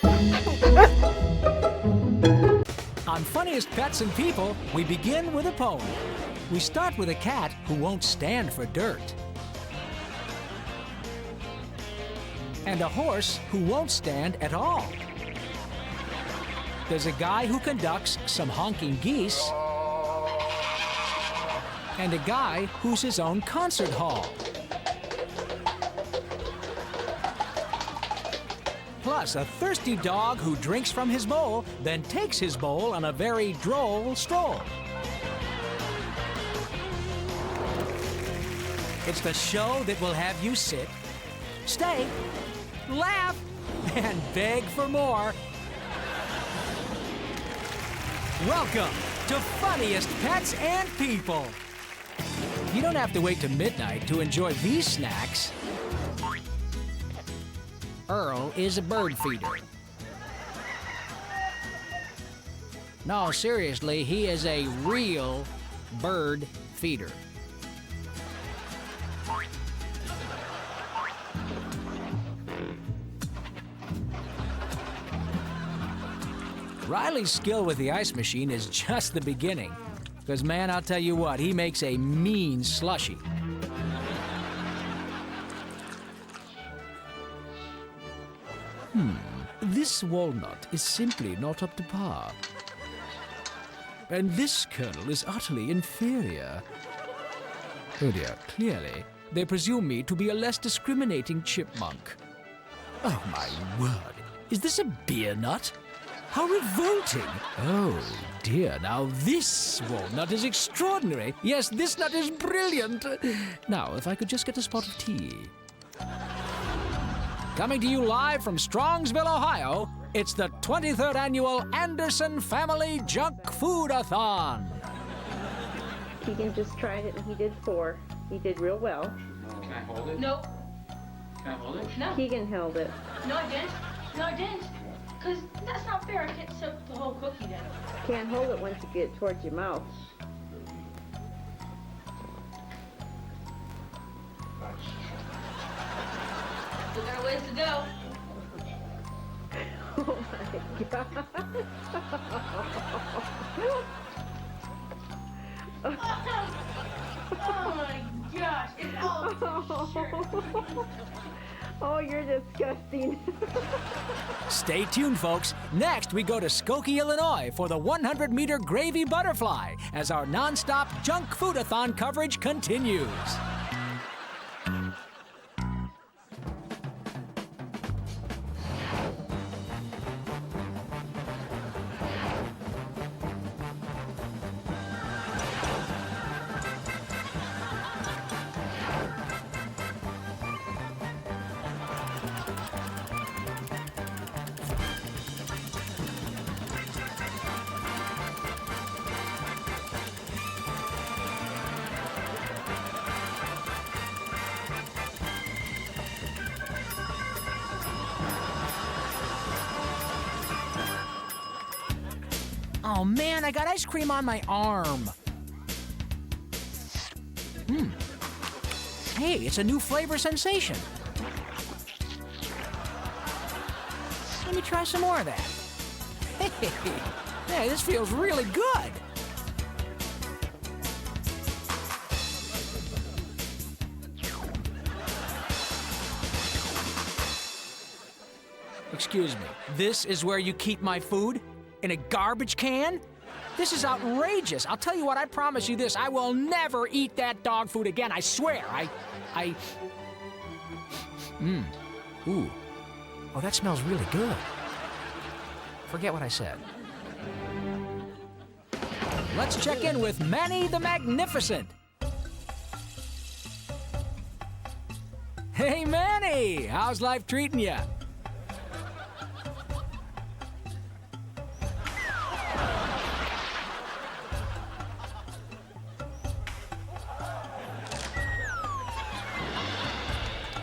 On Funniest Pets and People, we begin with a poem. We start with a cat who won't stand for dirt. And a horse who won't stand at all. There's a guy who conducts some honking geese. And a guy who's his own concert hall. Plus, a thirsty dog who drinks from his bowl, then takes his bowl on a very droll stroll. It's the show that will have you sit, stay, laugh, and beg for more. Welcome to Funniest Pets and People. You don't have to wait to midnight to enjoy these snacks. Earl is a bird feeder. No, seriously, he is a real bird feeder. Riley's skill with the ice machine is just the beginning. Because, man, I'll tell you what, he makes a mean slushie. This walnut is simply not up to par. And this kernel is utterly inferior. Oh dear, clearly, they presume me to be a less discriminating chipmunk. Oh my word, is this a beer nut? How revolting! Oh dear, now this walnut is extraordinary. Yes, this nut is brilliant. Now, if I could just get a spot of tea. Coming to you live from Strongsville, Ohio, it's the 23rd annual Anderson Family Junk Food-a-thon. Keegan just tried it and he did 4. He did real well. Can I hold it? No. Can I hold it? No. Keegan held it. No, I didn't. No, I didn't. Because that's not fair. I can't soak the whole cookie then. Can't hold it once you get it towards your mouth. Still got a ways to go. Oh my God. Oh my gosh. It's all over the shirt. Oh, you're disgusting. Stay tuned, folks. Next, we go to Skokie, Illinois for the 100-meter gravy butterfly as our nonstop junk food-a-thon coverage continues. Oh man, I got ice cream on my arm. Hey, it's a new flavor sensation. Let me try some more of that. Hey, this feels really good. Excuse me, this is where you keep my food? In a garbage can? This is outrageous. I'll tell you what, I promise you this. I will never eat that dog food again. I swear. Ooh. Oh, that smells really good. Forget what I said. Let's check in with Manny the Magnificent. Hey, Manny! How's life treating you?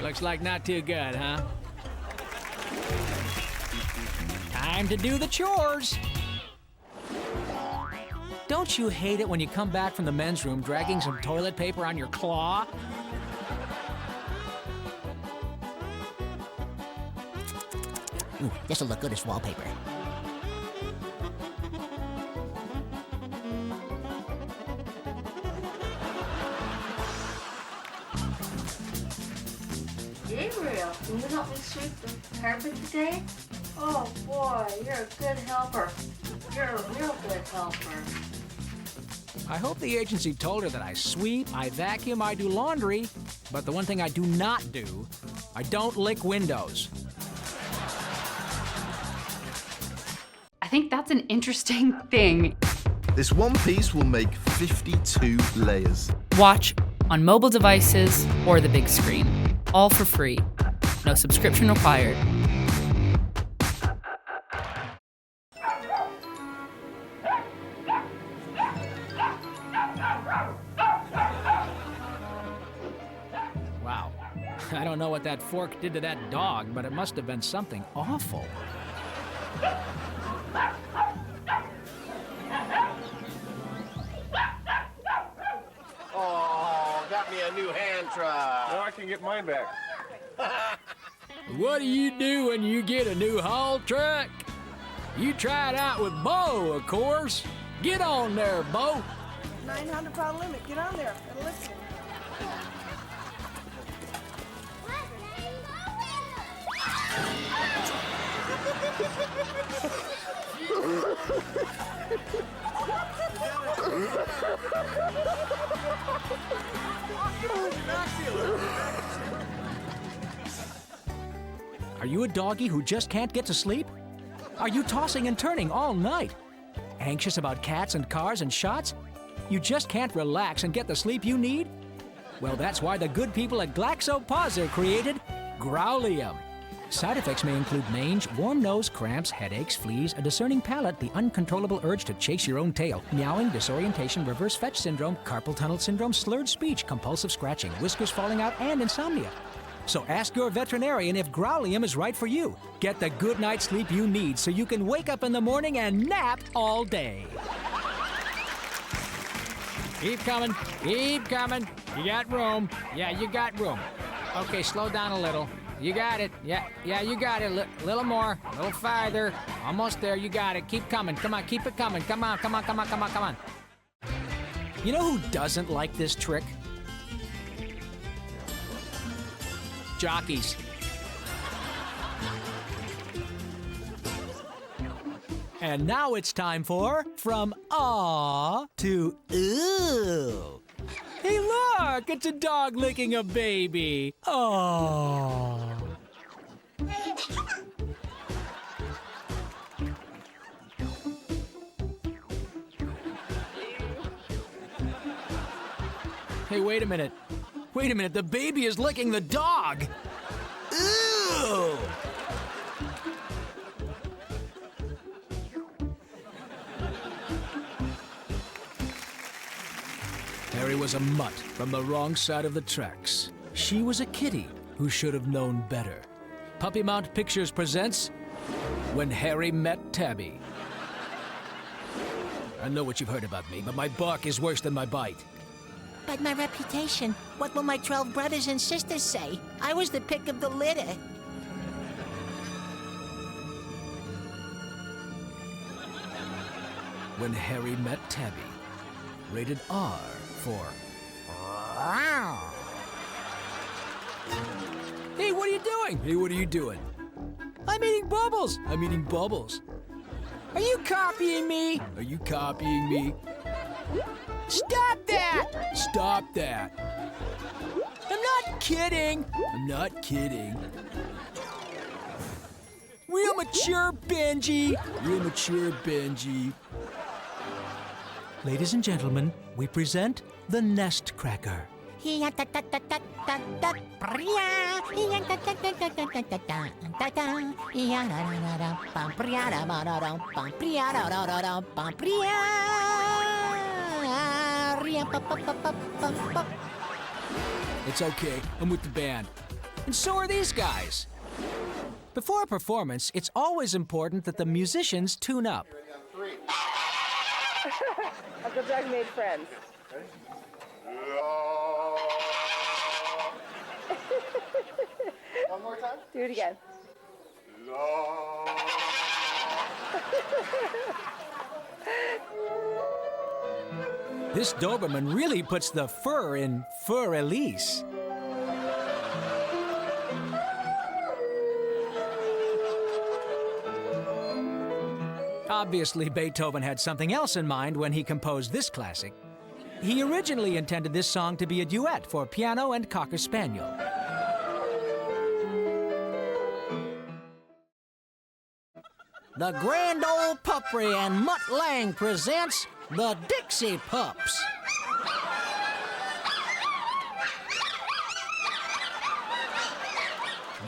Looks like not too good, huh? Time to do the chores. Don't you hate it when you come back from the men's room dragging some toilet paper on your claw? Ooh, this'll look good as wallpaper. Gabriel, can you help me sweep the carpet today? Oh boy, you're a good helper. You're a real good helper. I hope the agency told her that I sweep, I vacuum, I do laundry, but the one thing I do not do, I don't lick windows. I think that's an interesting thing. This one piece will make 52 layers. Watch on mobile devices or the big screen. All for free. No subscription required. Wow. I don't know what that fork did to that dog, but it must have been something awful. Oh, got me a new hand truck. Now I can get mine back. What do you do when you get a new haul truck? You try it out with Bo, of course. Get on there, Bo. 900-pound limit. Get on there. It'll lift you. Are you a doggy who just can't get to sleep? Are you tossing and turning all night? Anxious about cats and cars and shots? You just can't relax and get the sleep you need? Well, that's why the good people at GlaxoPosir created Growlium. Side effects may include mange, warm nose, cramps, headaches, fleas, a discerning palate, the uncontrollable urge to chase your own tail, meowing, disorientation, reverse fetch syndrome, carpal tunnel syndrome, slurred speech, compulsive scratching, whiskers falling out, and insomnia. So ask your veterinarian if Growlium is right for you. Get the good night's sleep you need so you can wake up in the morning and nap all day. Keep coming, keep coming. You got room. Yeah, you got room. Okay, slow down a little. You got it. Yeah, you got it. Little more, a little farther. Almost there. You got it. Keep coming. Come on, keep it coming. Come on, come on, come on, come on, come on. You know who doesn't like this trick? Jockeys. And now it's time for From Aw to Ooh. Hey, look! It's a dog licking a baby. Aww. Hey, wait a minute. Wait a minute, the baby is licking the dog. Ew! Harry was a mutt from the wrong side of the tracks. She was a kitty who should have known better. Puppy Mount Pictures presents When Harry Met Tabby. I know what you've heard about me, but my bark is worse than my bite. But my reputation, what will my 12 brothers and sisters say? I was the pick of the litter. When Harry Met Tabby. Rated R for... Hey, what are you doing? Hey, what are you doing? I'm eating bubbles. I'm eating bubbles. Are you copying me? Are you copying me? Stop that! Stop that! I'm not kidding! I'm not kidding. Real mature Benji! Real mature Benji. Ladies and gentlemen, we present the Nest Cracker. It's okay, I'm with the band. And so are these guys. Before a performance, it's always important that the musicians tune up. Uncle Doug made friends. One more time. Do it again. This Doberman really puts the fur in fur-elise. Obviously, Beethoven had something else in mind when he composed this classic. He originally intended this song to be a duet for piano and cocker spaniel. The Grand Ole Puppery and Mutt Lang presents the Dixie Pups.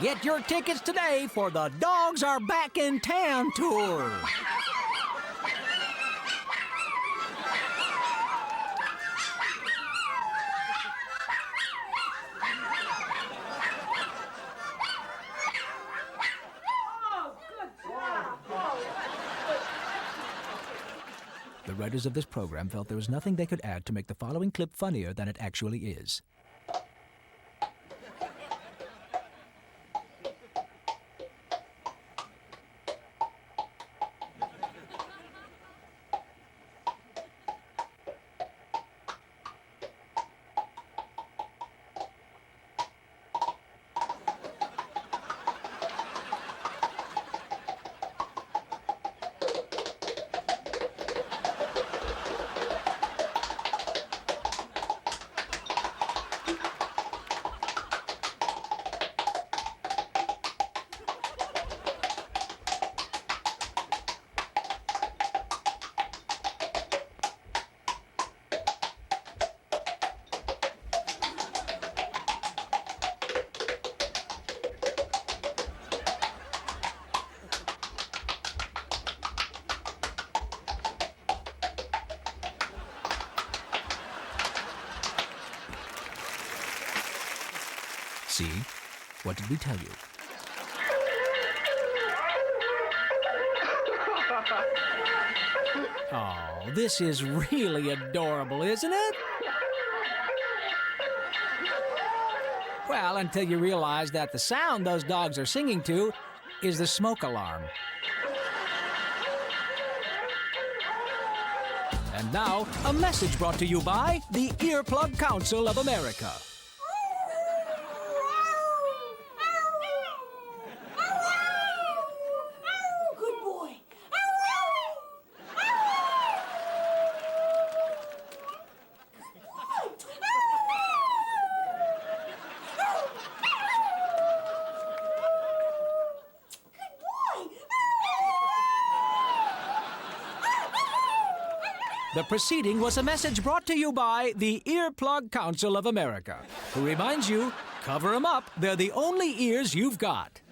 Get your tickets today for the Dogs Are Back in Town tour. The writers of this program felt there was nothing they could add to make the following clip funnier than it actually is. See? What did we tell you? Oh, this is really adorable, isn't it? Well, until you realize that the sound those dogs are singing to is the smoke alarm. And now, a message brought to you by the Earplug Council of America. Good boy. The proceeding was a message brought to you by the Earplug Council of America, who reminds you, cover 'em up, they're the only ears you've got.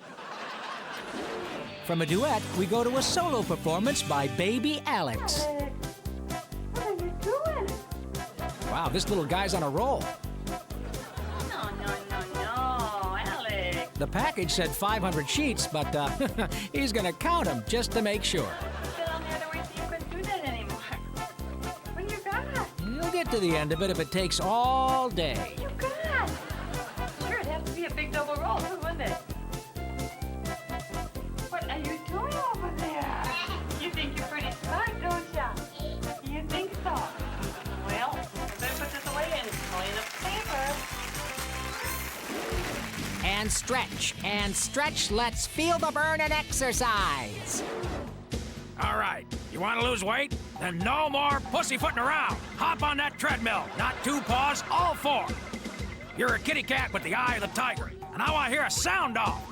From a duet, we go to a solo performance by Baby Alex. What are you doing? Wow, this little guy's on a roll. No, Alex. The package said 500 sheets, but he's gonna count them just to make sure. Down there, the way you couldn't do that anymore. What do you got? You'll get to the end of it if it takes all day. You got? Sure, it'd have to be a big double roll, too, wouldn't it? What are you doing over there? You think you're pretty smart, don't ya? You think so? Well, I better put this away and clean up the paper. And stretch, let's feel the burn and exercise. All right, you want to lose weight? Then no more pussyfooting around. Hop on that treadmill. Not 2 paws, all 4. You're a kitty cat with the eye of the tiger, and I want to hear a sound off.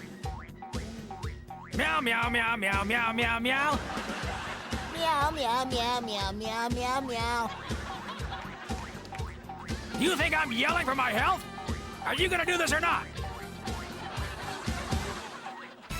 Meow, meow, meow, meow, meow, meow, meow. Meow, meow, meow, meow, meow, meow, meow. You think I'm yelling for my health? Are you gonna do this or not?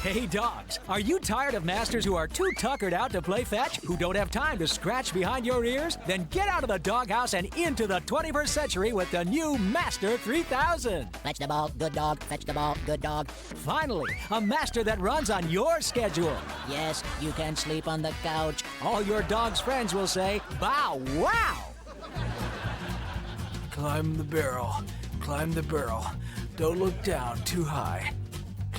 Hey, dogs, are you tired of masters who are too tuckered out to play fetch, who don't have time to scratch behind your ears? Then get out of the doghouse and into the 21st century with the new Master 3000. Fetch the ball, good dog. Fetch the ball, good dog. Finally, a master that runs on your schedule. Yes, you can sleep on the couch. All your dog's friends will say, bow wow! Climb the barrel, don't look down too high.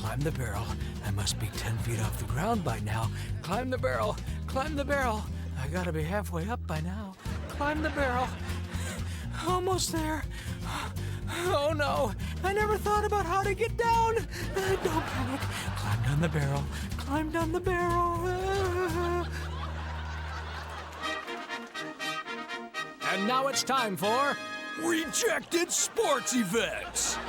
Climb the barrel. I must be 10 feet off the ground by now. Climb the barrel. Climb the barrel. I gotta be halfway up by now. Climb the barrel. Almost there. Oh no, I never thought about how to get down. Don't panic. Climb down the barrel. Climb down the barrel. And now it's time for Rejected Sports Events.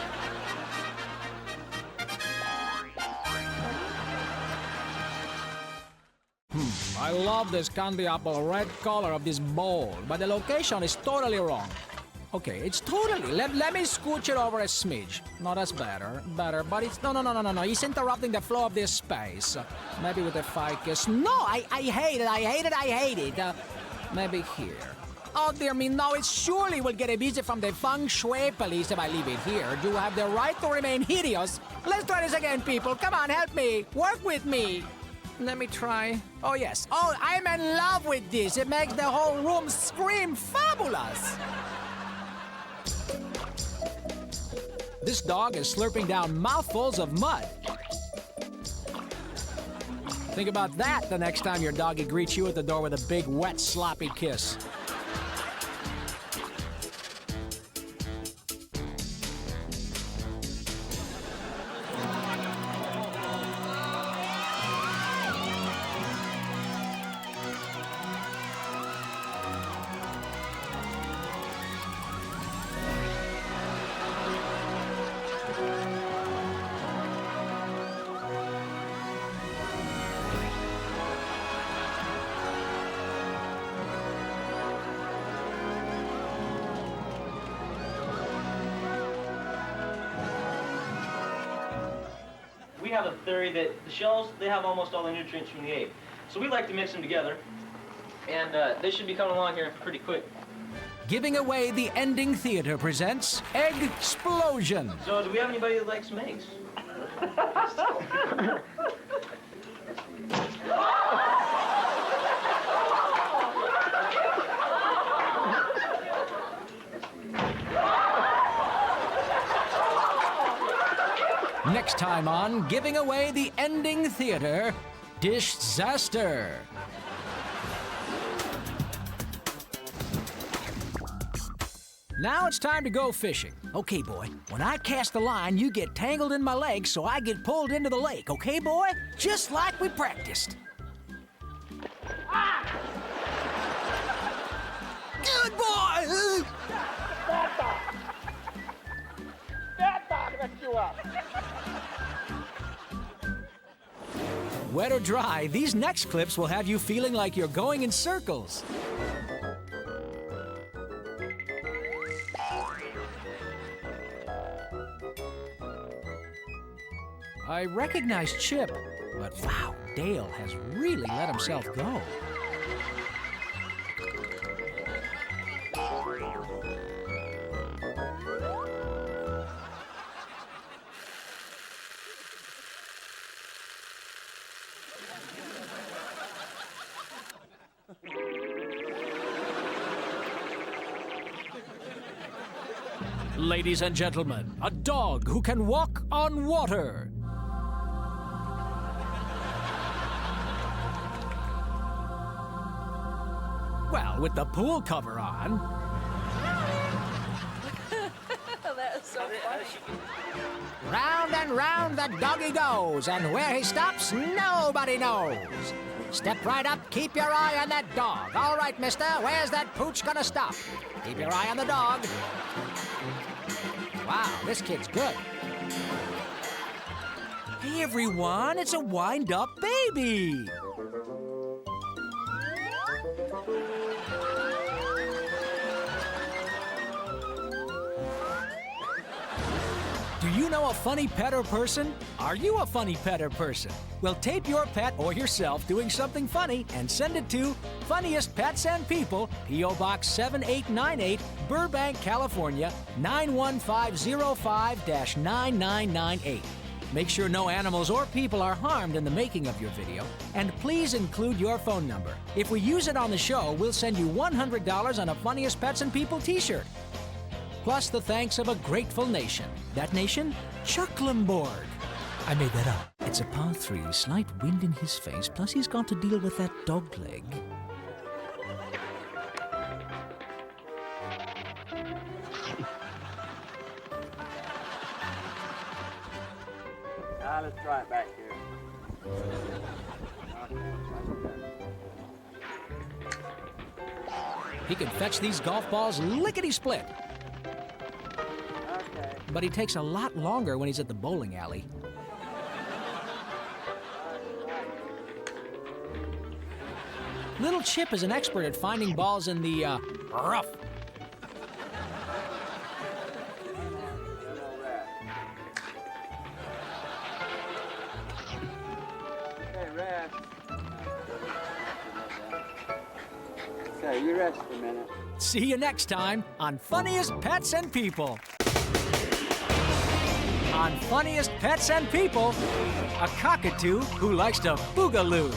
I love this candy apple red color of this bowl, but the location is totally wrong. Okay, it's totally. Let me scooch it over a smidge. No, that's better, but it's no. He's interrupting the flow of this space. Maybe with a ficus. No, I hate it. Maybe here. Oh dear me, no, it surely will get a visit from the feng shui police if I leave it here. You have the right to remain hideous. Let's try this again, people. Come on, help me. Work with me. Let me try. Oh, yes. Oh, I'm in love with this. It makes the whole room scream fabulous. This dog is slurping down mouthfuls of mud. Think about that the next time your doggy greets you at the door with a big, wet, sloppy kiss. We have a theory that the shells, they have almost all the nutrients from the egg. So we like to mix them together, and they should be coming along here pretty quick. Giving Away the Ending Theater presents Egg Explosion. So do we have anybody that likes some eggs? Next time on Giving Away the Ending Theater, Disaster. Now it's time to go fishing. Okay, boy, when I cast the line, you get tangled in my legs so I get pulled into the lake, okay, boy? Just like we practiced. Ah! Good boy! That dog messed you up. Wet or dry, these next clips will have you feeling like you're going in circles. I recognize Chip, but wow, Dale has really let himself go. Ladies and gentlemen, a dog who can walk on water. Well, with the pool cover on. That is so funny. Round and round the doggy goes, and where he stops, nobody knows. Step right up, keep your eye on that dog. All right, mister, where's that pooch gonna stop? Keep your eye on the dog. Wow, this kid's good. Hey, everyone, it's a wind-up baby. Do you know a funny pet or person? Are you a funny pet or person? Well, tape your pet or yourself doing something funny and send it to Funniest Pets and People, P.O. Box 7898, Burbank, California, 91505-9998. Make sure no animals or people are harmed in the making of your video, and please include your phone number. If we use it on the show, we'll send you $100 on a Funniest Pets and People t-shirt. Plus the thanks of a grateful nation. That nation? Chuckle-inducing. I made that up. It's a par 3, slight wind in his face, plus he's got to deal with that dog leg. Let's try it back here. He can fetch these golf balls lickety-split. Okay. But he takes a lot longer when he's at the bowling alley. Little Chip is an expert at finding balls in the rough. So you rest for a minute. See you next time on Funniest Pets and People. On Funniest Pets and People, a cockatoo who likes to boogaloo.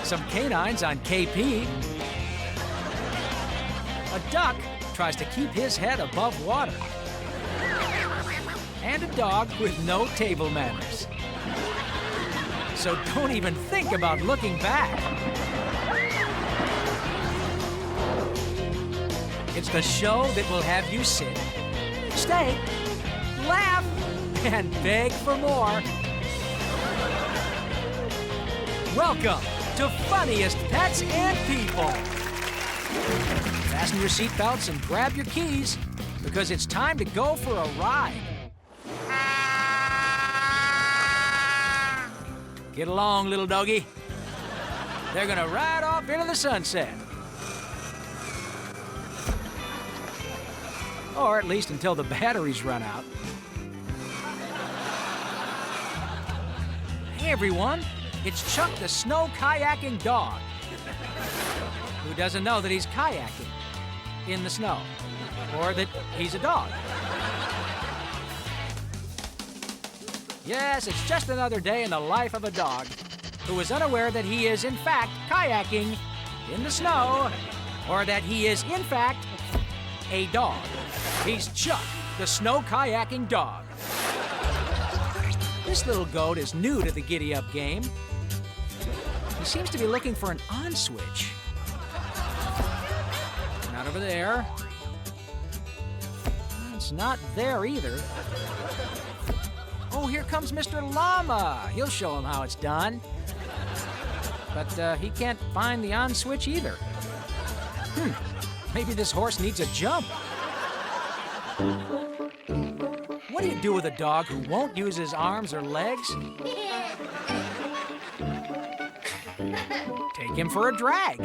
Some canines on KP. A duck tries to keep his head above water. And a dog with no table manners. So don't even think about looking back. It's the show that will have you sit, stay, laugh, and beg for more. Welcome to Funniest Pets and People. Fasten your seatbelts and grab your keys, because it's time to go for a ride. Get along, little doggy. They're gonna ride off into the sunset. Or at least until the batteries run out. Hey everyone, it's Chuck the snow kayaking dog. Who doesn't know that he's kayaking in the snow? Or that he's a dog? Yes, it's just another day in the life of a dog who is unaware that he is in fact kayaking in the snow, or that he is in fact a dog. He's Chuck, the snow kayaking dog. This little goat is new to the giddy-up game. He seems to be looking for an on switch. Not over there. It's not there either. Oh, here comes Mr. Llama. He'll show him how it's done. But he can't find the on switch either. Maybe this horse needs a jump. What do you do with a dog who won't use his arms or legs? Take him for a drag.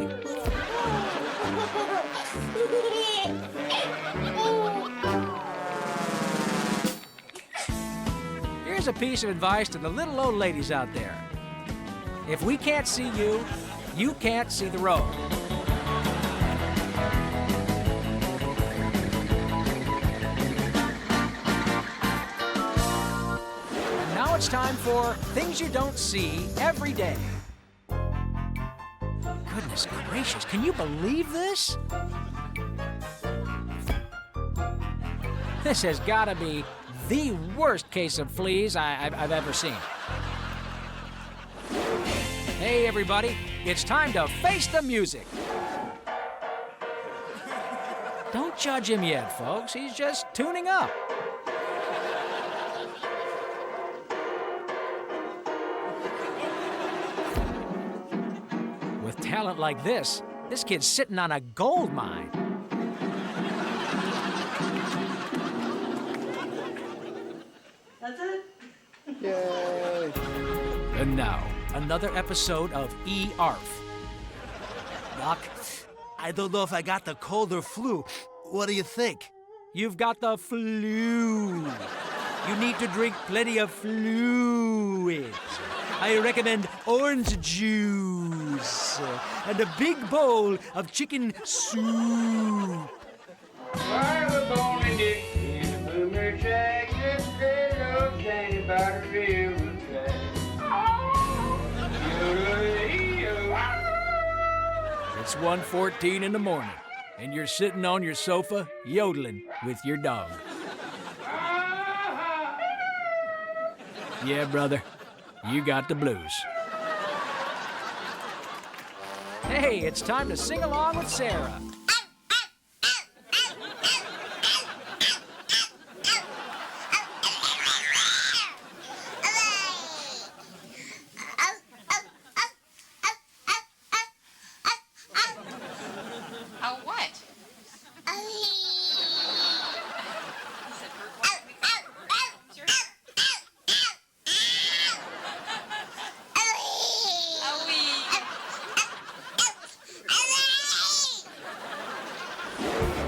Here's a piece of advice to the little old ladies out there. If we can't see you, you can't see the road. Now it's time for Things You Don't See Every Day. Goodness gracious, can you believe this? This has got to be the worst case of fleas I've ever seen. Hey everybody, it's time to face the music. Don't judge him yet, folks. He's just tuning up. With talent like this kid's sitting on a gold mine. That's it? Yay! And now, another episode of E-ARF. Doc, I don't know if I got the cold or flu. What do you think? You've got the flu. You need to drink plenty of fluid. I recommend orange juice and a big bowl of chicken soup. I was born in Dixie in a boomer shack, just a little candy about a real track. It's 1:14 in the morning, and you're sitting on your sofa yodeling with your dog. Yeah, brother, you got the blues. Hey, it's time to sing along with Sarah. Oh, what?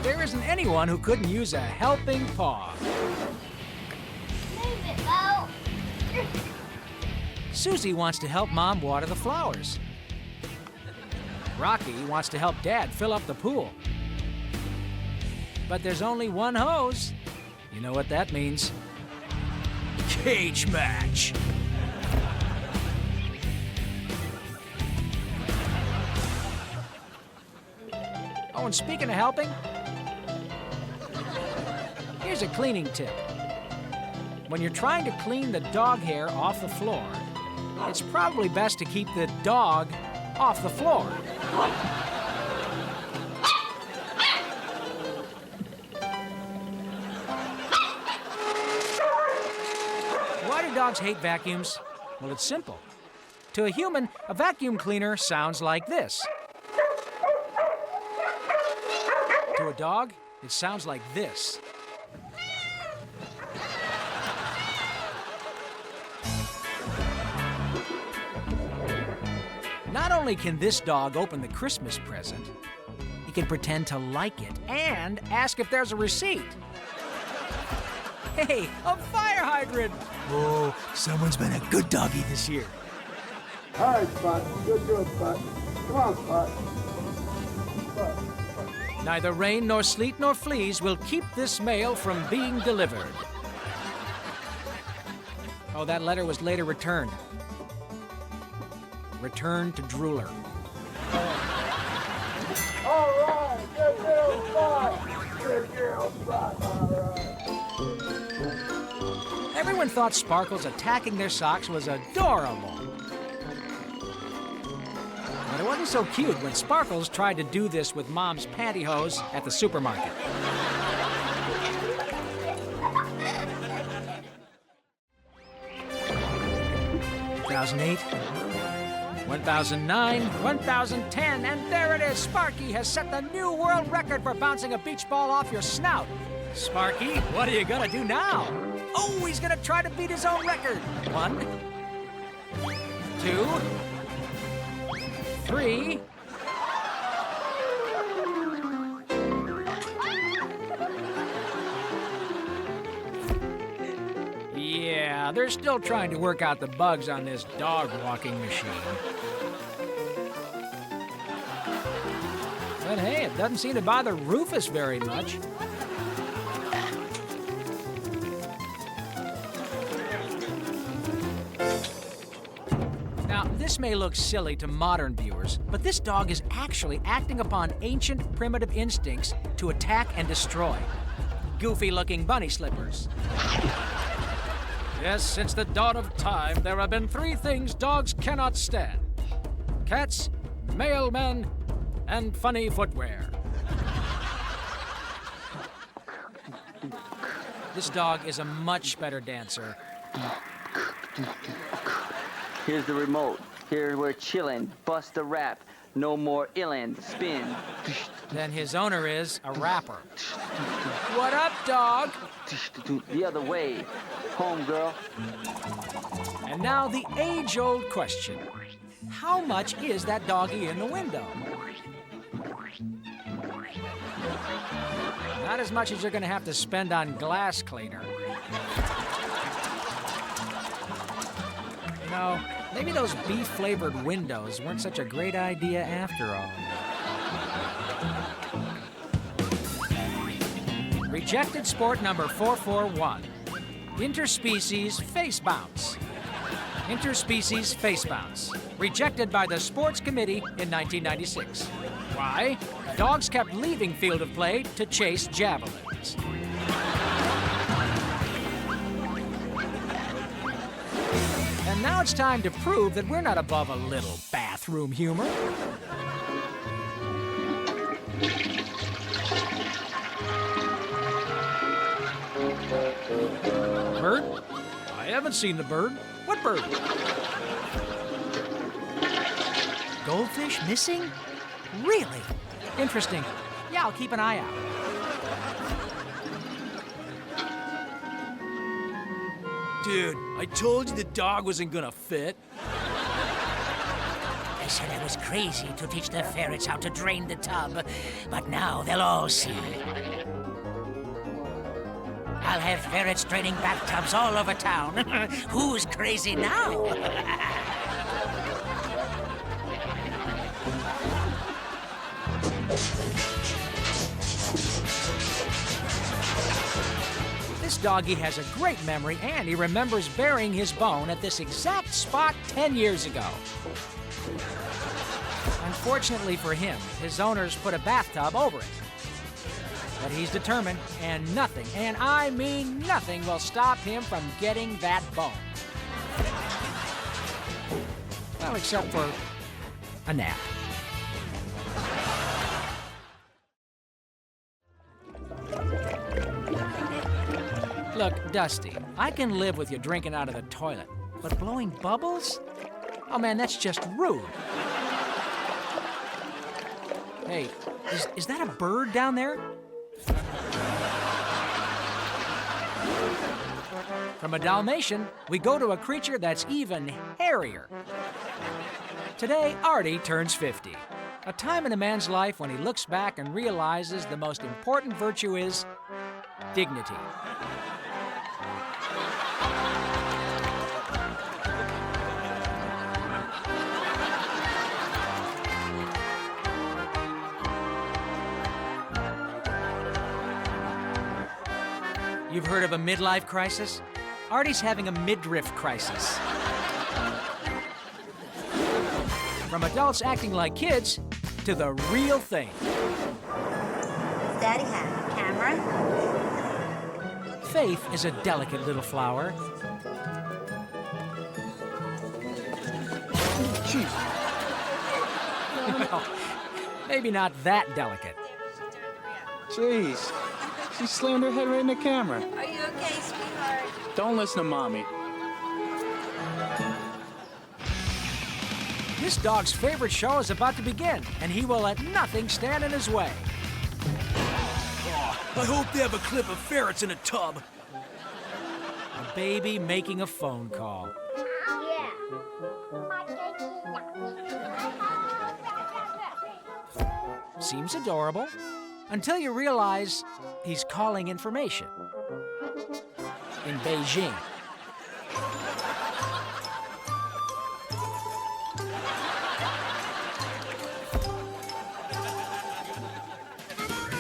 There isn't anyone who couldn't use a helping paw. Move it, Bo. Susie wants to help Mom water the flowers. Rocky wants to help Dad fill up the pool. But there's only one hose. You know what that means. Cage match. Oh, and speaking of helping, here's a cleaning tip. When you're trying to clean the dog hair off the floor, it's probably best to keep the dog off the floor. Why do dogs hate vacuums? Well, it's simple. To a human, a vacuum cleaner sounds like this. To a dog, it sounds like this. Not only can this dog open the Christmas present, he can pretend to like it and ask if there's a receipt. Hey, a fire hydrant! Whoa, someone's been a good doggy this year. All right, Spot. Good, Spot. Come on, Spot. Spot. Neither rain nor sleet nor fleas will keep this mail from being delivered. Oh, that letter was later returned. Returned to Drooler. All right, good girl, Spot. Good girl, Spot. All right. Everyone thought Sparkles attacking their socks was adorable. But it wasn't so cute when Sparkles tried to do this with Mom's pantyhose at the supermarket. (2008), 1009, 1010, and there it is! Sparky has set the new world record for bouncing a beach ball off your snout. Sparky, what are you gonna do now? Oh, he's gonna try to beat his own record. 1, 2, 3. Yeah, they're still trying to work out the bugs on this dog walking machine. But hey, it doesn't seem to bother Rufus very much. Now, this may look silly to modern viewers, but this dog is actually acting upon ancient primitive instincts to attack and destroy. Goofy-looking bunny slippers. Yes, since the dawn of time, there have been 3 things dogs cannot stand. Cats, mailmen, and funny footwear. This dog is a much better dancer. Here's the remote. Here we're chillin'. Bust the rap. No more illin'. Spin. Then his owner is a rapper. What up, dog? The other way. Home, girl. And now the age-old question. How much is that doggy in the window? Not as much as you're gonna have to spend on glass cleaner. You know, maybe those beef-flavored windows weren't such a great idea after all. Rejected sport number 441. Interspecies face bounce. Interspecies face bounce. Rejected by the Sports Committee in 1996. Why? Dogs kept leaving field of play to chase javelins. And now it's time to prove that we're not above a little bathroom humor. Bird? I haven't seen the bird. What bird? Goldfish missing? Really? Interesting. Yeah, I'll keep an eye out. Dude, I told you the dog wasn't gonna fit. I said I was crazy to teach the ferrets how to drain the tub, but now they'll all see. I'll have ferrets draining bathtubs all over town. Who's crazy now? This doggy has a great memory, and he remembers burying his bone at this exact spot 10 years ago. Unfortunately for him, his owners put a bathtub over it. But he's determined, and nothing, and I mean nothing, will stop him from getting that bone. Well, except for a nap. Look, Dusty, I can live with you drinking out of the toilet, but blowing bubbles? Oh man, that's just rude. Hey, is that a bird down there? From a Dalmatian, we go to a creature that's even hairier. Today, Artie turns 50. A time in a man's life when he looks back and realizes the most important virtue is dignity. You've heard of a midlife crisis? Artie's having a midriff crisis. From adults acting like kids to the real thing. Does Daddy have a camera? Faith is a delicate little flower. Jeez. Well, maybe not that delicate. Jeez. She slammed her head right in the camera. Are you okay, sweetheart? Don't listen to Mommy. This dog's favorite show is about to begin, and he will let nothing stand in his way. Oh, I hope they have a clip of ferrets in a tub. A baby making a phone call. Seems adorable, until you realize he's calling information. In Beijing.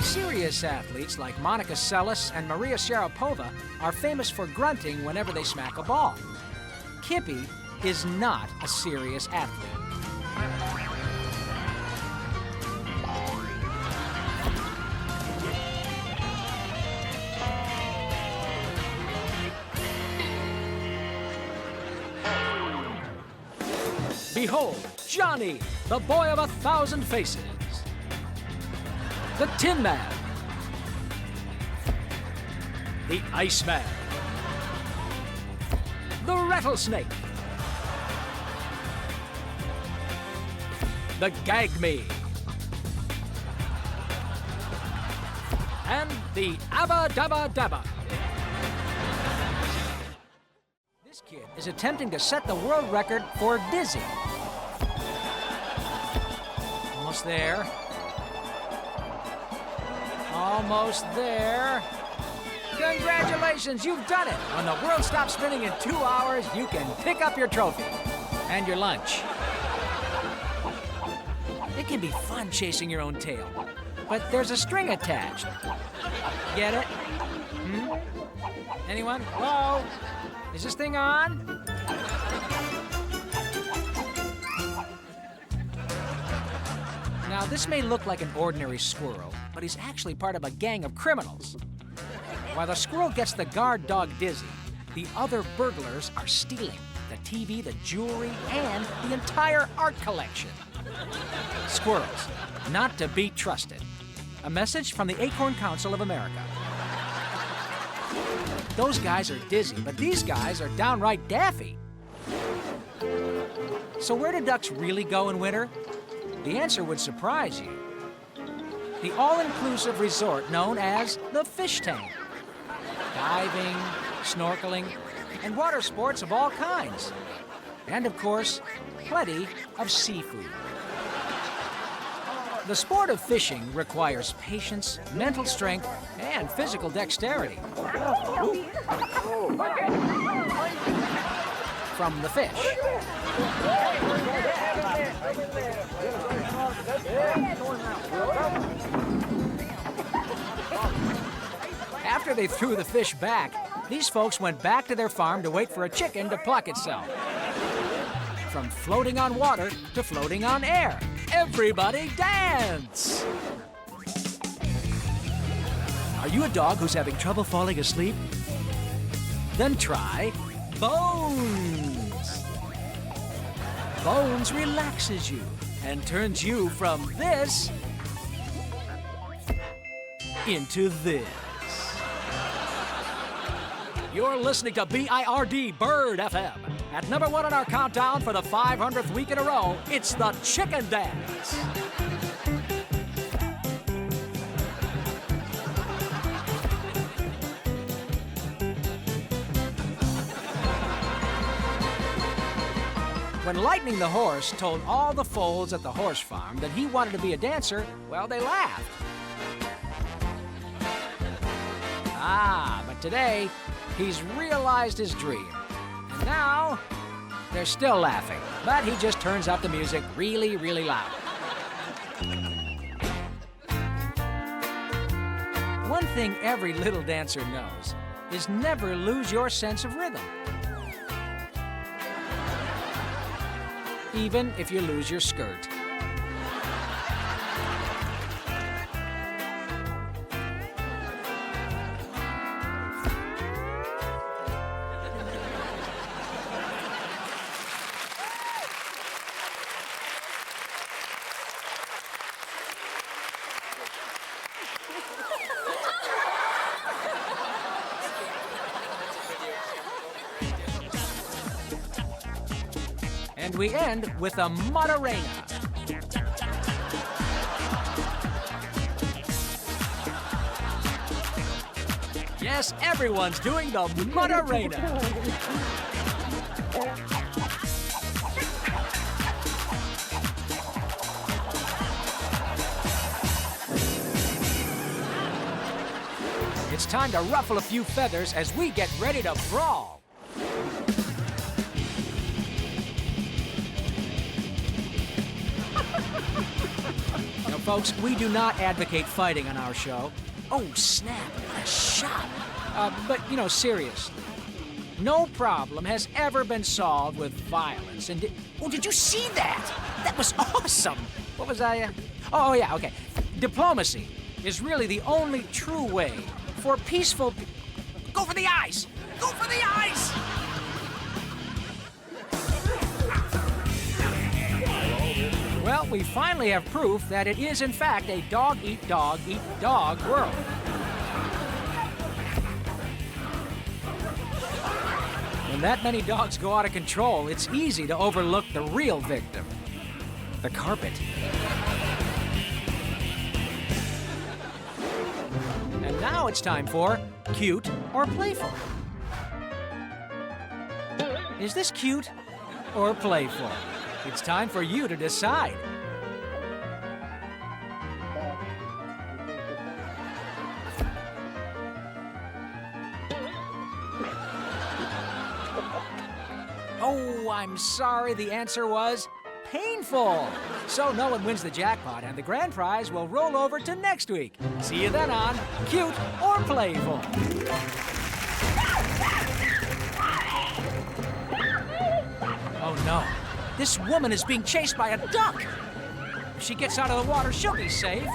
Serious athletes like Monica Seles and Maria Sharapova are famous for grunting whenever they smack a ball. Kippy is not a serious athlete. Behold, Johnny, the boy of 1,000 faces. The Tin Man. The Iceman. The Rattlesnake. The Gag Me. And the Abba Dabba Dabba. This kid is attempting to set the world record for dizzy. Almost there. Almost there. Congratulations, you've done it. When the world stops spinning in 2 hours, you can pick up your trophy and your lunch. It can be fun chasing your own tail, but there's a string attached. Get it? Anyone? Hello? Is this thing on? Now, this may look like an ordinary squirrel, but he's actually part of a gang of criminals. While the squirrel gets the guard dog dizzy, the other burglars are stealing the TV, the jewelry, and the entire art collection. Squirrels, not to be trusted. A message from the Acorn Council of America. Those guys are dizzy, but these guys are downright daffy. So where do ducks really go in winter? The answer would surprise you. The all-inclusive resort known as the Fish Tank. Diving, snorkeling, and water sports of all kinds. And of course, plenty of seafood. The sport of fishing requires patience, mental strength, and physical dexterity. From the fish. After they threw the fish back, these folks went back to their farm to wait for a chicken to pluck itself. From floating on water to floating on air. Everybody dance! Are you a dog who's having trouble falling asleep? Then try Bones. Bones relaxes you and turns you from this into this. You're listening to BIRD Bird FM. At #1 on our countdown for the 500th week in a row, it's the Chicken Dance. When Lightning the horse told all the foals at the horse farm that he wanted to be a dancer, well, they laughed. But today, he's realized his dream. And now, they're still laughing. But he just turns up the music really, really loud. One thing every little dancer knows is never lose your sense of rhythm. Even if you lose your skirt. And we end with a Macarena. Yes, everyone's doing the Macarena. It's time to ruffle a few feathers as we get ready to brawl. Folks, we do not advocate fighting on our show. Oh, snap, what a shot. But, seriously, no problem has ever been solved with violence. And did you see that? That was awesome. What was I? Oh, yeah, okay. Diplomacy is really the only true way for peaceful... Go for the eyes! Go for the eyes! Well, we finally have proof that it is, in fact, a dog-eat-dog-eat-dog world. When that many dogs go out of control, it's easy to overlook the real victim, the carpet. And now it's time for cute or playful. Is this cute or playful? It's time for you to decide. Oh, I'm sorry, the answer was painful. So no one wins the jackpot, and the grand prize will roll over to next week. See you then on Cute or Playful. Oh no. This woman is being chased by a duck. If she gets out of the water, she'll be safe.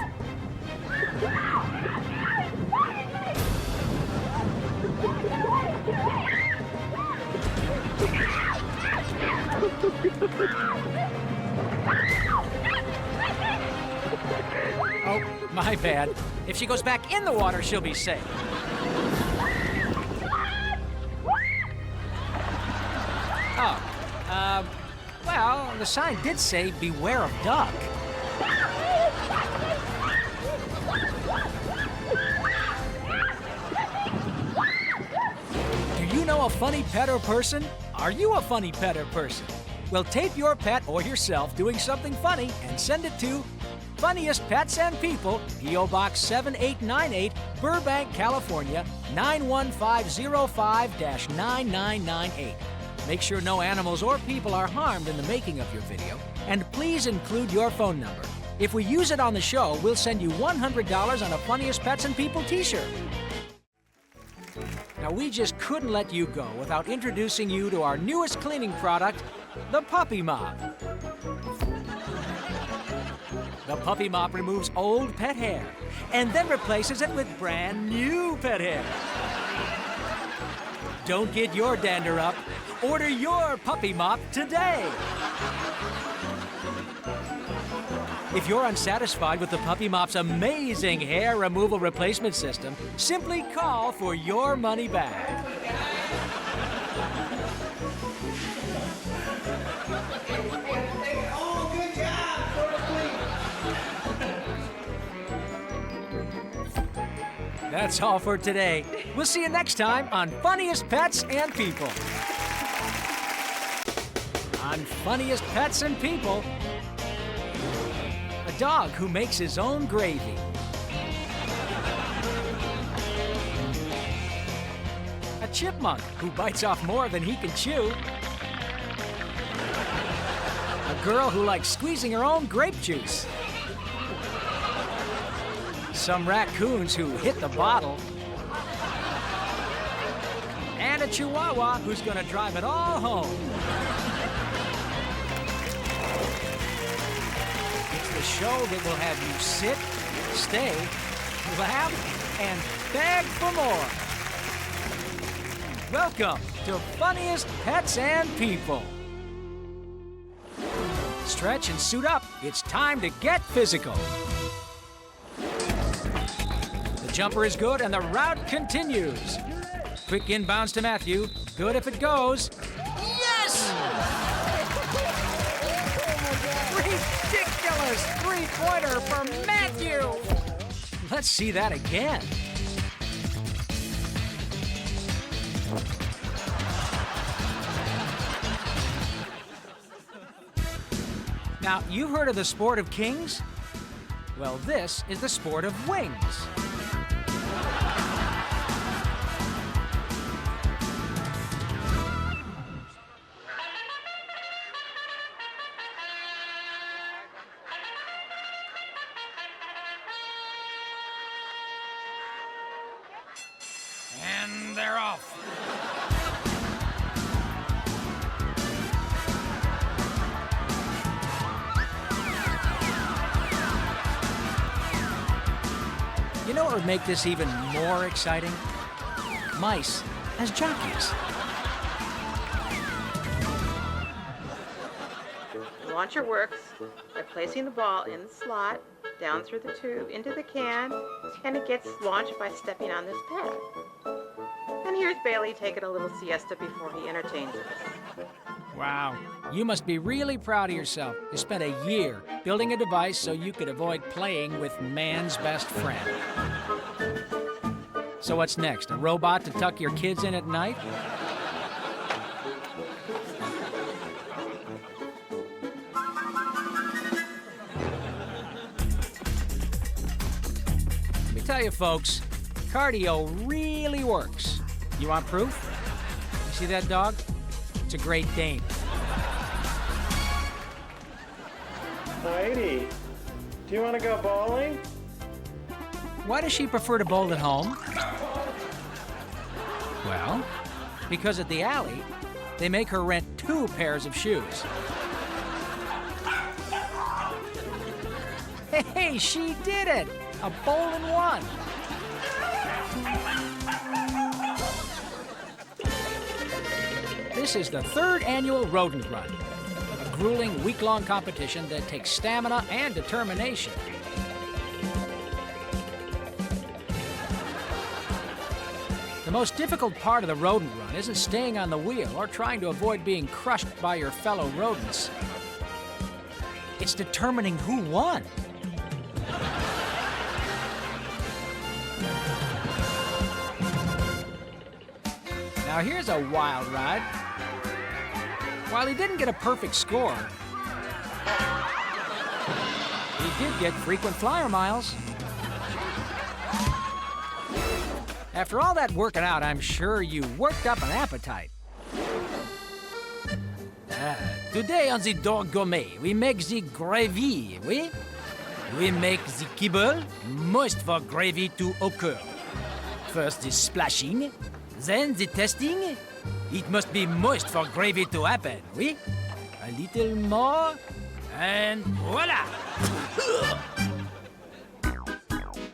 Oh, my bad. If she goes back in the water, she'll be safe. Oh, well, the sign did say beware of duck. Do you know a funny pet or person? Are you a funny pet or person? Well, tape your pet or yourself doing something funny and send it to Funniest Pets and People, P.O. Box 7898, Burbank, California, 91505-9998. Make sure no animals or people are harmed in the making of your video, and please include your phone number. If we use it on the show, we'll send you $100 on a Funniest Pets and People t-shirt. Now, we just couldn't let you go without introducing you to our newest cleaning product, the Puppy Mop. The Puppy Mop removes old pet hair and then replaces it with brand new pet hair. Don't get your dander up. Order your Puppy Mop today. If you're unsatisfied with the Puppy Mop's amazing hair removal replacement system, simply call for your money back. That's all for today. We'll see you next time on Funniest Pets and People. On Funniest Pets and People, a dog who makes his own gravy. A chipmunk who bites off more than he can chew. A girl who likes squeezing her own grape juice. Some raccoons who hit the bottle. And a chihuahua who's gonna drive it all home. It's the show that will have you sit, stay, laugh, and beg for more. Welcome to Funniest Pets and People. Stretch and suit up. It's time to get physical. The jumper is good and the route continues. Quick inbounds to Matthew. Good if it goes. Yes! Ridiculous three-pointer for Matthew. Let's see that again. Now, you've heard of the sport of kings? Well, this is the sport of wings. And they're off. You know what would make this even more exciting? Mice as jockeys. The launcher works by placing the ball in the slot, down through the tube, into the can, and it gets launched by stepping on this pad. And here's Bailey taking a little siesta before he entertains us. Wow, you must be really proud of yourself. You spent a year building a device so you could avoid playing with man's best friend. So what's next, a robot to tuck your kids in at night? Let me tell you, folks, cardio really works. You want proof? You see that dog? It's a Great Dane. Heidi, do you want to go bowling? Why does she prefer to bowl at home? Well, because at the alley, they make her rent 2 pairs of shoes. Hey, she did it! A bowl in one! This is the 3rd annual rodent run. grueling week-long competition that takes stamina and determination. The most difficult part of the rodent run isn't staying on the wheel or trying to avoid being crushed by your fellow rodents. It's determining who won. Now here's a wild ride. While he didn't get a perfect score, he did get frequent flyer miles. After all that working out, I'm sure you worked up an appetite. Today on the Dog Gourmet, we make the gravy, oui? We make the kibble moist for gravy to occur. First the splashing, then the testing. It must be moist for gravy to happen, oui? A little more, and voila!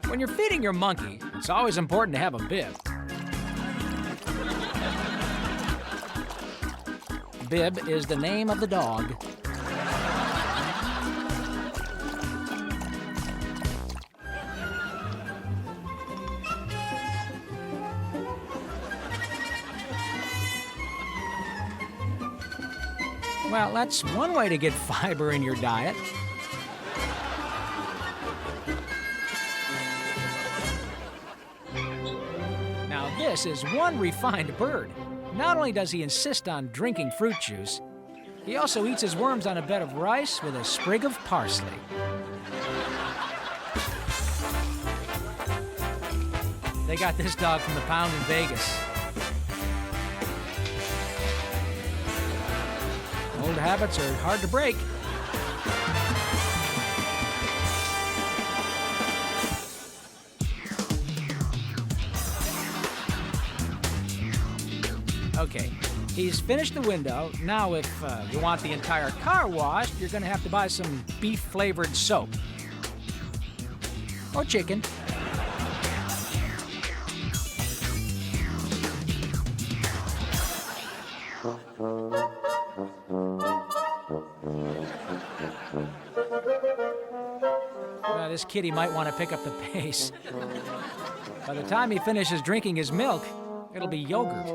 When you're feeding your monkey, it's always important to have a bib. Bib is the name of the dog. Well, that's one way to get fiber in your diet. Now, this is one refined bird. Not only does he insist on drinking fruit juice, he also eats his worms on a bed of rice with a sprig of parsley. They got this dog from the pound in Vegas. Old habits are hard to break. Okay, he's finished the window. Now, if you want the entire car washed, you're gonna have to buy some beef-flavored soap. Or chicken. This kitty might want to pick up the pace. By the time he finishes drinking his milk, it'll be yogurt.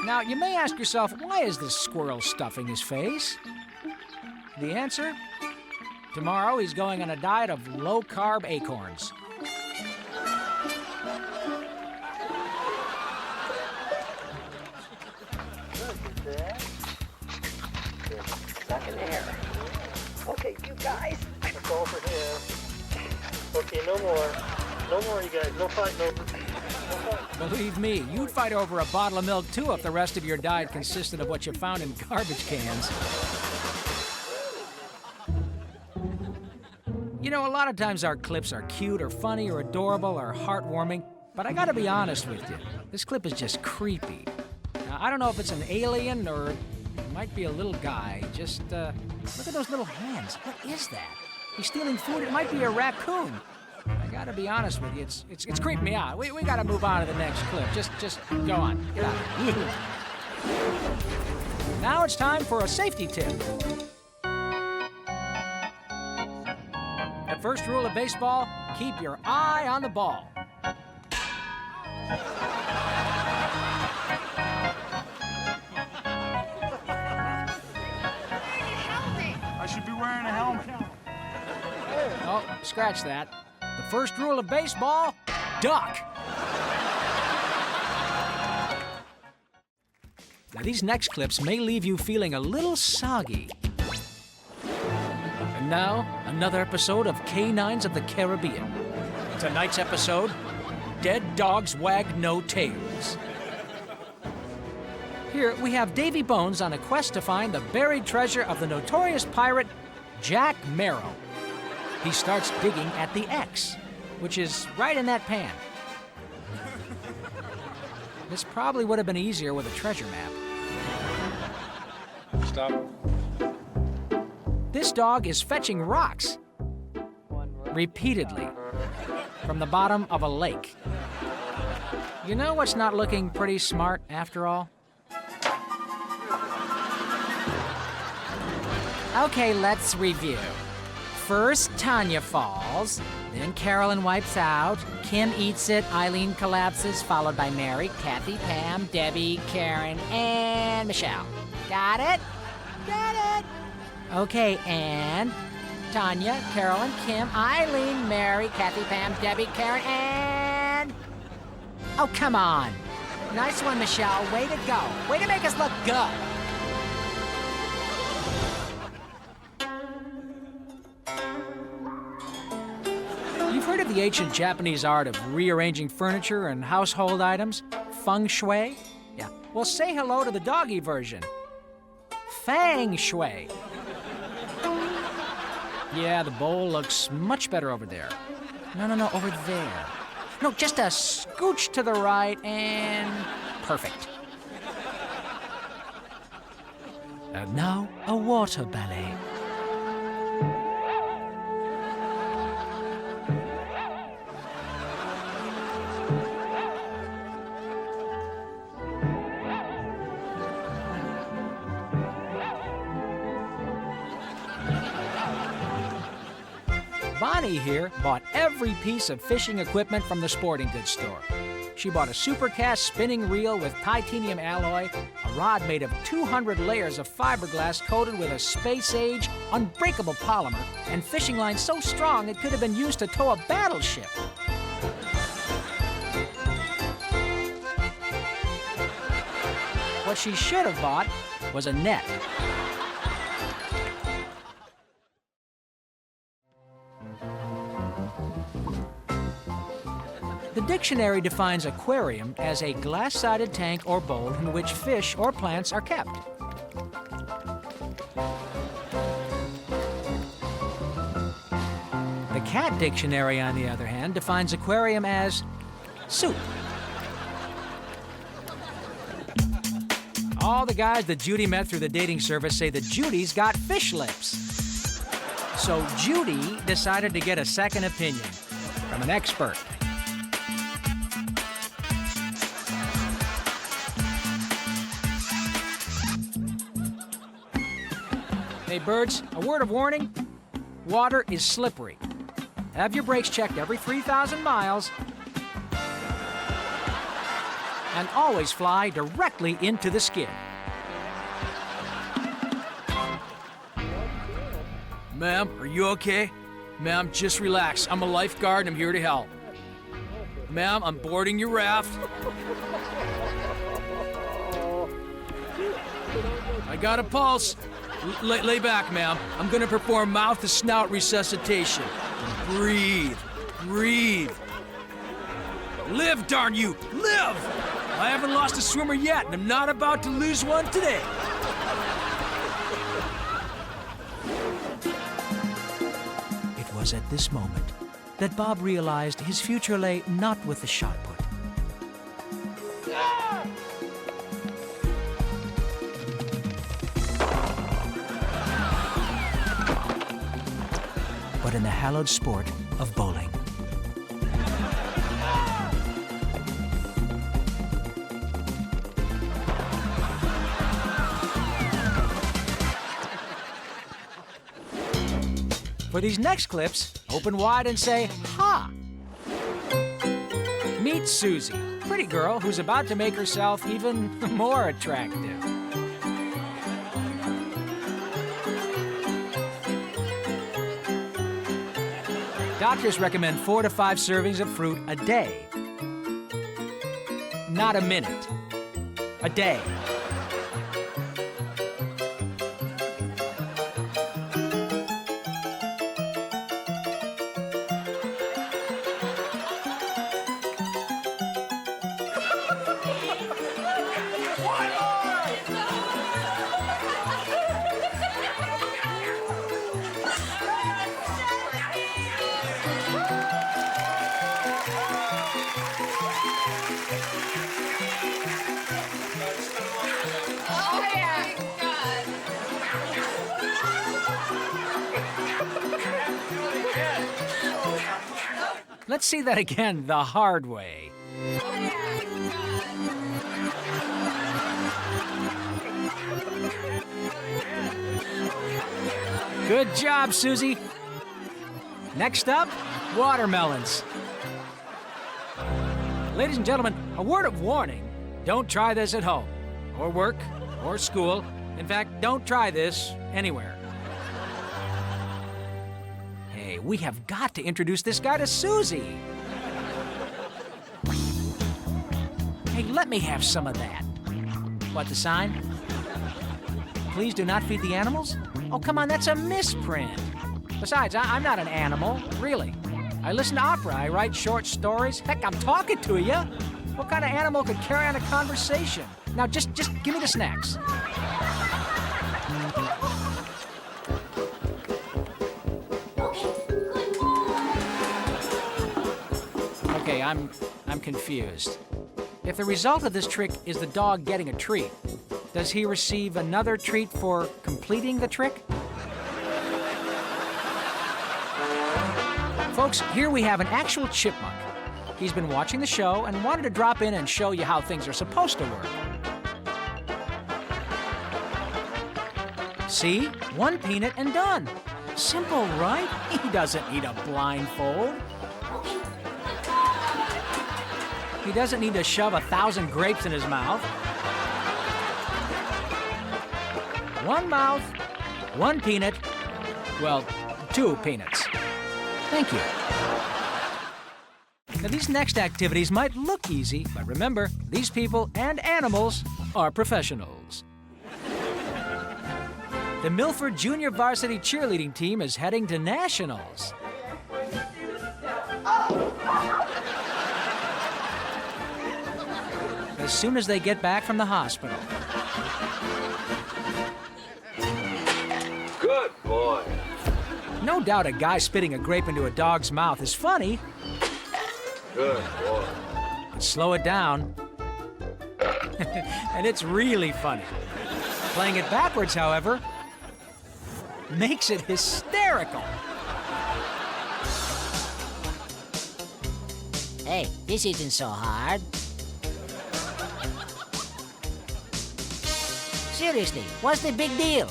Now, you may ask yourself, why is this squirrel stuffing his face? The answer? Tomorrow he's going on a diet of low-carb acorns. Okay, you guys. That's all for him. Okay, no more. No more, you guys. No fighting over. No fight. Believe me, you'd fight over a bottle of milk too if the rest of your diet consisted of what you found in garbage cans. You know, a lot of times our clips are cute or funny or adorable or heartwarming, but I gotta be honest with you, this clip is just creepy. Now, I don't know if it's an alien or it might be a little guy. Just, look at those little hands. What is that? He's stealing food. It might be a raccoon. I gotta be honest with you, it's creeping me out. We gotta move on to the next clip. Just go on. Get out of here. Now it's time for a safety tip. The first rule of baseball, keep your eye on the ball. I should be wearing a helmet. Oh, scratch that. The first rule of baseball, duck. Now, these next clips may leave you feeling a little soggy. And now, another episode of Canines of the Caribbean. Tonight's episode, Dead Dogs Wag No Tails. Here, we have Davy Bones on a quest to find the buried treasure of the notorious pirate, Jack Merrow. He starts digging at the X, which is right in that pan. This probably would have been easier with a treasure map. Stop. This dog is fetching rocks repeatedly from the bottom of a lake. You know what's not looking pretty smart after all? Okay, let's review. First, Tanya falls, then Carolyn wipes out, Kim eats it, Eileen collapses, followed by Mary, Kathy, Pam, Debbie, Karen, and Michelle. Got it? Got it. Okay, and Tanya, Carolyn, Kim, Eileen, Mary, Kathy, Pam, Debbie, Karen, and... Oh, come on. Nice one, Michelle. Way to go. Way to make us look good. You've heard of the ancient Japanese art of rearranging furniture and household items? Feng shui? Yeah. Well, say hello to the doggy version. Fang shui. Yeah, the bowl looks much better over there. No, over there. No, just a scooch to the right and perfect. And now, a water ballet. Bonnie here bought every piece of fishing equipment from the sporting goods store. She bought a supercast spinning reel with titanium alloy, a rod made of 200 layers of fiberglass coated with a space-age, unbreakable polymer, and fishing line so strong it could have been used to tow a battleship. What she should have bought was a net. The dictionary defines aquarium as a glass-sided tank or bowl in which fish or plants are kept. The Cat Dictionary, on the other hand, defines aquarium as soup. All the guys that Judy met through the dating service say that Judy's got fish lips. So Judy decided to get a second opinion from an expert. Hey, birds, a word of warning. Water is slippery. Have your brakes checked every 3,000 miles. And always fly directly into the skid. Ma'am, are you okay? Ma'am, just relax. I'm a lifeguard and I'm here to help. Ma'am, I'm boarding your raft. I got a pulse. Lay back, ma'am. I'm gonna perform mouth-to-snout resuscitation. Breathe. Breathe. Live, darn you! Live! I haven't lost a swimmer yet, and I'm not about to lose one today. It was at this moment that Bob realized his future lay not with the shot put. But in the hallowed sport of bowling. For these next clips, open wide and say, ha! Meet Susie, pretty girl who's about to make herself even more attractive. Doctors recommend 4 to 5 servings of fruit a day. Not a minute. A day. Let's see that again the hard way. Good job, Susie. Next up, watermelons. Ladies and gentlemen, a word of warning. Don't try this at home, or work, or school. In fact, don't try this anywhere. Hey, we have got to introduce this guy to Susie. Hey, let me have some of that. What, the sign? Please do not feed the animals? Oh, come on, that's a misprint. Besides, I'm not an animal, really. I listen to opera, I write short stories. Heck, I'm talking to you. What kind of animal could carry on a conversation? Now, just give me the snacks. Okay, I'm confused. If the result of this trick is the dog getting a treat, does he receive another treat for completing the trick? Folks, here we have an actual chipmunk. He's been watching the show and wanted to drop in and show you how things are supposed to work. See? One peanut and done. Simple, right? He doesn't need a blindfold. He doesn't need to shove 1,000 grapes in his mouth. One mouth, one peanut, well, 2 peanuts. Thank you. Now, these next activities might look easy, but remember, these people and animals are professionals. The Milford Junior Varsity Cheerleading Team is heading to nationals. As soon as they get back from the hospital. Good boy. No doubt a guy spitting a grape into a dog's mouth is funny. Good boy. But slow it down. And it's really funny. Playing it backwards, however, makes it hysterical. Hey, this isn't so hard. Seriously, what's the big deal?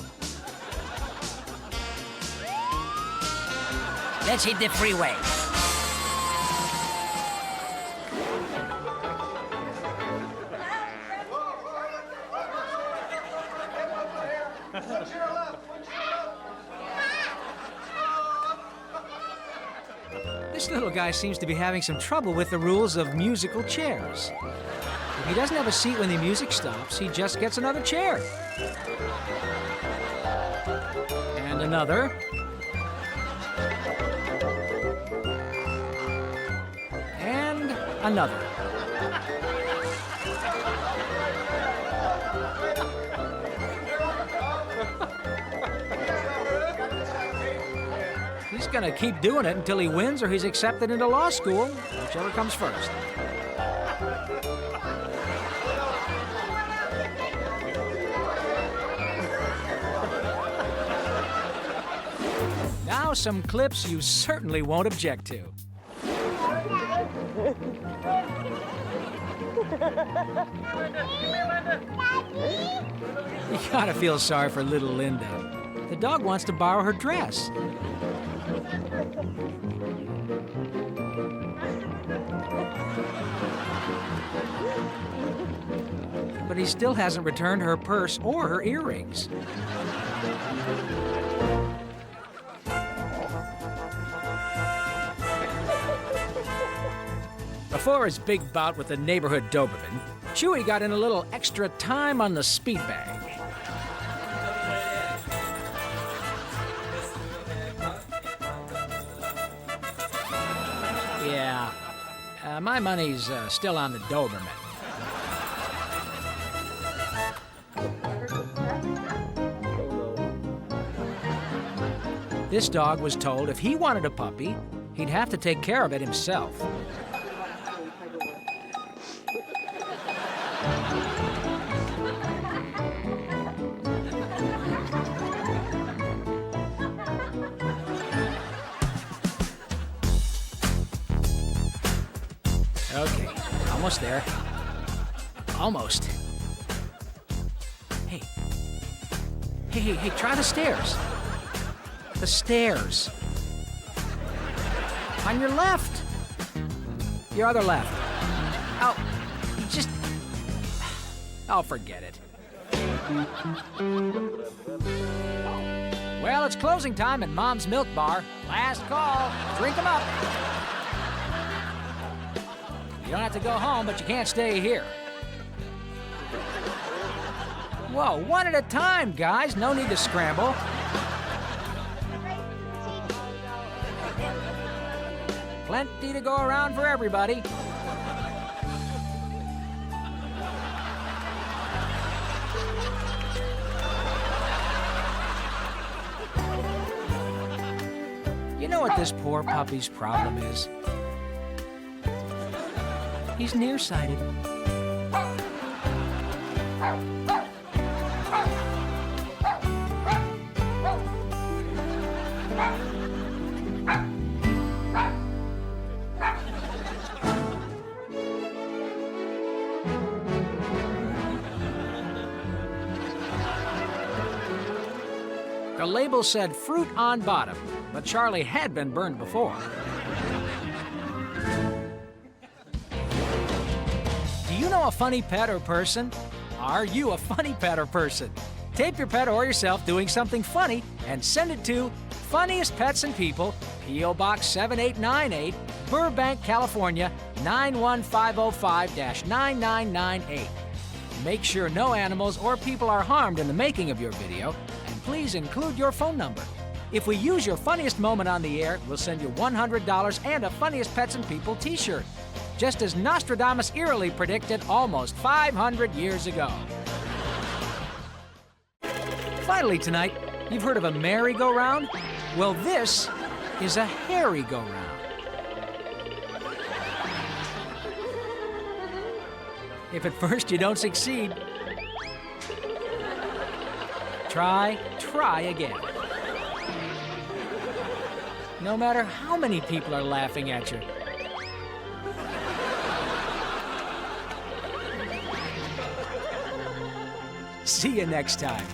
Let's hit the freeway. This little guy seems to be having some trouble with the rules of musical chairs. If he doesn't have a seat when the music stops, he just gets another chair. And another. And another. He's gonna keep doing it until he wins or he's accepted into law school, whichever comes first. Now some clips you certainly won't object to. You gotta feel sorry for little Linda. The dog wants to borrow her dress. But he still hasn't returned her purse or her earrings. Before his big bout with the neighborhood Doberman, Chewy got in a little extra time on the speed bag. Yeah, my money's still on the Doberman. This dog was told if he wanted a puppy, he'd have to take care of it himself. Almost there. Almost. Hey, try the stairs. The stairs. On your left. Your other left. Oh, just... Oh, forget it. Well, it's closing time at Mom's Milk Bar. Last call. Drink 'em up. You don't have to go home, but you can't stay here. Whoa, one at a time, guys. No need to scramble. Plenty to go around for everybody. You know what this poor puppy's problem is? He's nearsighted. The label said fruit on bottom, but Charlie had been burned before. Do you know a funny pet or person? Are you a funny pet or person? Tape your pet or yourself doing something funny and send it to Funniest Pets and People, P.O. Box 7898, Burbank, California, 91505-9998. Make sure no animals or people are harmed in the making of your video, and please include your phone number. If we use your funniest moment on the air, we'll send you $100 and a Funniest Pets and People t-shirt, just as Nostradamus eerily predicted almost 500 years ago. Finally tonight, you've heard of a merry-go-round? Well, this is a hairy-go-round. If at first you don't succeed, try again. No matter how many people are laughing at you. See you next time.